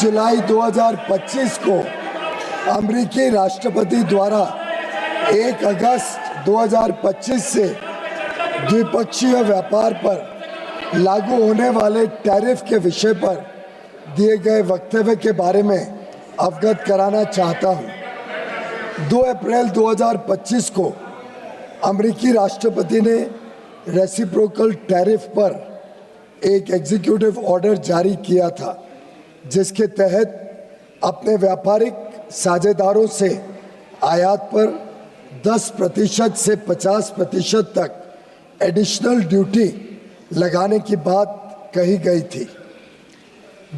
जुलाई 2025 को अमेरिकी राष्ट्रपति द्वारा 1 अगस्त 2025 से द्विपक्षीय व्यापार पर लागू होने वाले टैरिफ के विषय पर दिए गए वक्तव्य के बारे में अवगत कराना चाहता हूं। 2 अप्रैल 2025 को अमेरिकी राष्ट्रपति ने रेसिप्रोकल टैरिफ पर एक एग्जीक्यूटिव ऑर्डर जारी किया था, जिसके तहत अपने व्यापारिक साझेदारों से आयात पर 10% से 50% तक एडिशनल ड्यूटी लगाने की बात कही गई थी।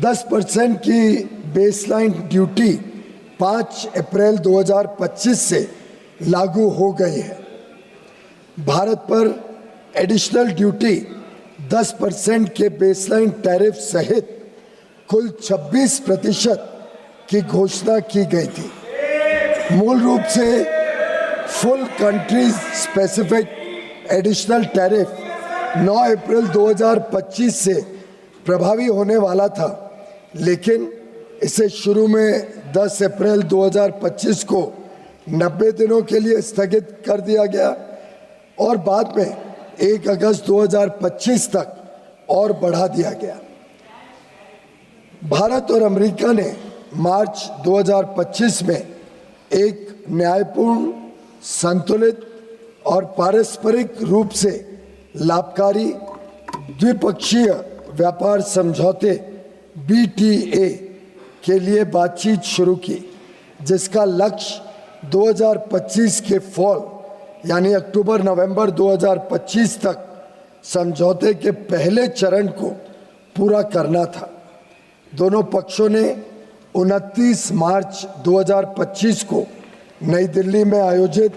10% की बेसलाइन ड्यूटी 5 अप्रैल 2025 से लागू हो गई है। भारत पर एडिशनल ड्यूटी 10% के बेसलाइन टैरिफ सहित कुल 26% की घोषणा की गई थी। मूल रूप से full country specific additional tariff 9 अप्रैल 2025 से प्रभावी होने वाला था, लेकिन इसे शुरू में 10 अप्रैल 2025 को 90 दिनों के लिए स्थगित कर दिया गया और बाद में 1 अगस्त 2025 तक और बढ़ा दिया गया। भारत और अमेरिका ने मार्च 2025 में एक न्यायपूर्ण, संतुलित और पारस्परिक रूप से लाभकारी द्विपक्षीय व्यापार समझौते BTA के लिए बातचीत शुरू की, जिसका लक्ष्य 2025 के फॉल यानी अक्टूबर-नवंबर 2025 तक समझौते के पहले चरण को पूरा करना था। दोनों पक्षों ने 29 मार्च 2025 को नई दिल्ली में आयोजित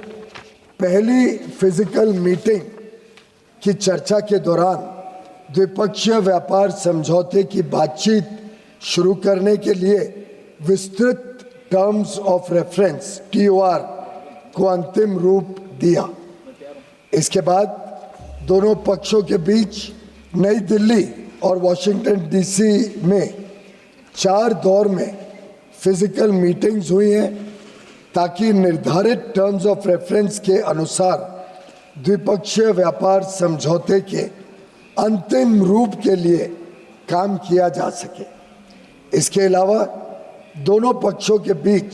पहली फिजिकल मीटिंग की चर्चा के दौरान द्विपक्षीय व्यापार समझौते की बातचीत शुरू करने के लिए विस्तृत टर्म्स ऑफ रेफरेंस TOR को अंतिम रूप दिया। इसके बाद दोनों पक्षों के बीच नई दिल्ली और वॉशिंगटन DC में 4 दौर में फिजिकल मीटिंग्स हुई हैं, ताकि निर्धारित टर्म्स ऑफ रेफरेंस के अनुसार द्विपक्षीय व्यापार समझौते के अंतिम रूप के लिए काम किया जा सके। इसके अलावा दोनों पक्षों के बीच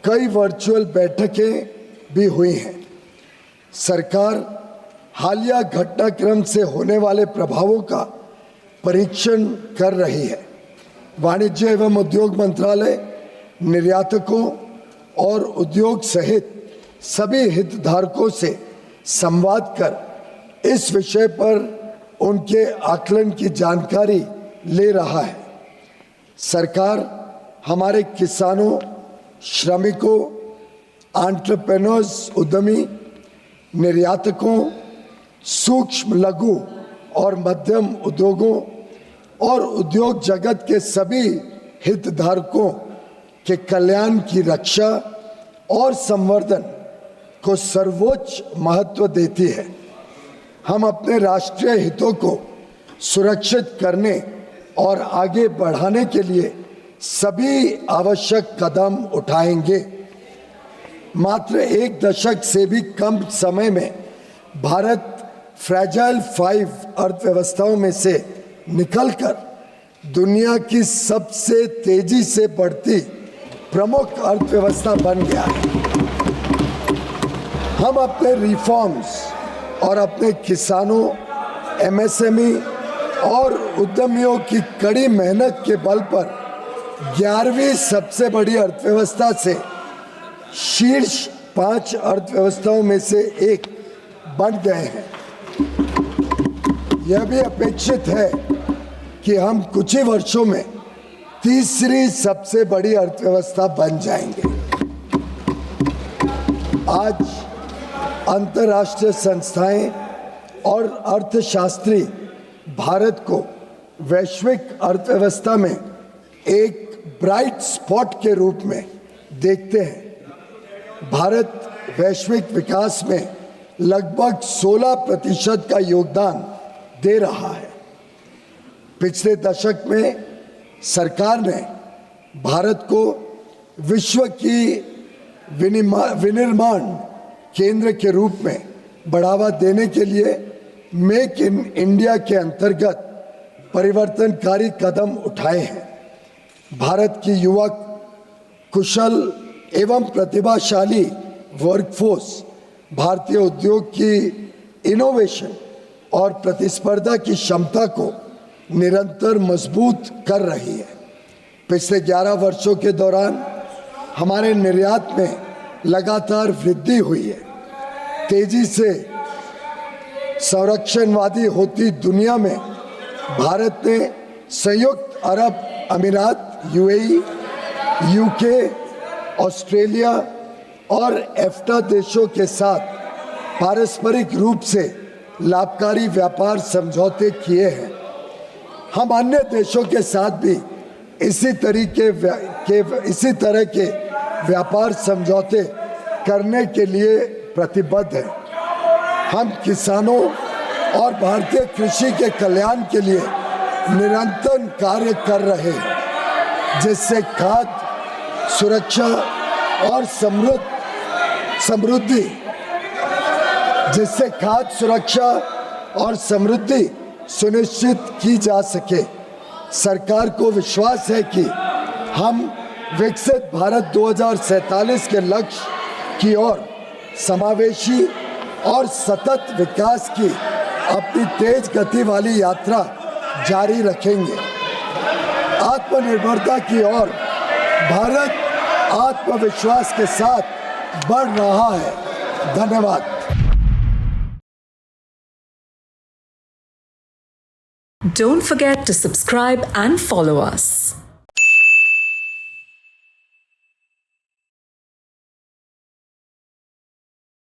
कई वर्चुअल बैठकें भी हुई हैं। सरकार हालिया घटनाक्रम से होने वाले प्रभावों का परीक्षण कर रही है। वाणिज्य एवं उद्योग मंत्रालय निर्यातकों और उद्योग सहित सभी हितधारकों से संवाद कर इस विषय पर उनके आकलन की जानकारी ले रहा है। सरकार हमारे किसानों, श्रमिकों, एंटरप्रेन्योर्स, उद्यमी, निर्यातकों, सूक्ष्म, लघु और मध्यम उद्योगों और उद्योग जगत के सभी हितधारकों के कल्याण की रक्षा और संवर्धन को सर्वोच्च महत्व देती है। हम अपने राष्ट्रीय हितों को सुरक्षित करने और आगे बढ़ाने के लिए सभी आवश्यक कदम उठाएंगे। मात्र 1 दशक से भी कम समय में भारत फ्रैजाइल 5 अर्थव्यवस्थाओं में से निकलकर दुनिया की सबसे तेजी से बढ़ती प्रमुख अर्थव्यवस्था बन गया है। हम अपने रिफॉर्म्स और अपने किसानों, MSME और उद्यमियों की कड़ी मेहनत के बल पर 11वीं सबसे बड़ी अर्थव्यवस्था से शीर्ष 5 अर्थव्यवस्थाओं में से एक बन गए हैं। यह भी अपेक्षित है कि हम कुछ ही वर्षों में तीसरी सबसे बड़ी अर्थव्यवस्था बन जाएंगे। आज अंतर्राष्ट्रीय संस्थाएं और अर्थशास्त्री भारत को वैश्विक अर्थव्यवस्था में एक ब्राइट स्पॉट के रूप में देखते हैं। भारत वैश्विक विकास में लगभग 16% का योगदान दे रहा है। पिछले दशक में सरकार ने भारत को विश्व की विनिर्माण केंद्र के रूप में बढ़ावा देने के लिए मेक इन इंडिया के अंतर्गत परिवर्तनकारी कदम उठाए हैं। भारत की युवक कुशल एवं प्रतिभाशाली वर्कफोर्स भारतीय उद्योग की इनोवेशन और प्रतिस्पर्धा की क्षमता को निरंतर मजबूत कर रही है। पिछले 11 वर्षों के दौरान हमारे निर्यात में लगातार वृद्धि हुई है। तेजी से संरक्षणवादी होती दुनिया में भारत ने संयुक्त अरब अमीरात, यूएई, यूके, ऑस्ट्रेलिया और एफ्टा देशों के साथ पारस्परिक रूप से लाभकारी व्यापार समझौते किए हैं। हम अन्य देशों के साथ भी इसी तरह के व्यापार समझौते करने के लिए प्रतिबद्ध हैं। हम किसानों और भारतीय कृषि के कल्याण के लिए निरंतर कार्य कर रहे हैं, जिससे खाद्य सुरक्षा और समृद्धि सुनिश्चित की जा सके। सरकार को विश्वास है कि हम विकसित भारत 2047 के लक्ष्य की ओर समावेशी और सतत विकास की अपनी तेज गति वाली यात्रा जारी रखेंगे। आत्मनिर्भरता की ओर भारत आत्मविश्वास के साथ बढ़ रहा है। धन्यवाद। Don't forget to subscribe and follow us.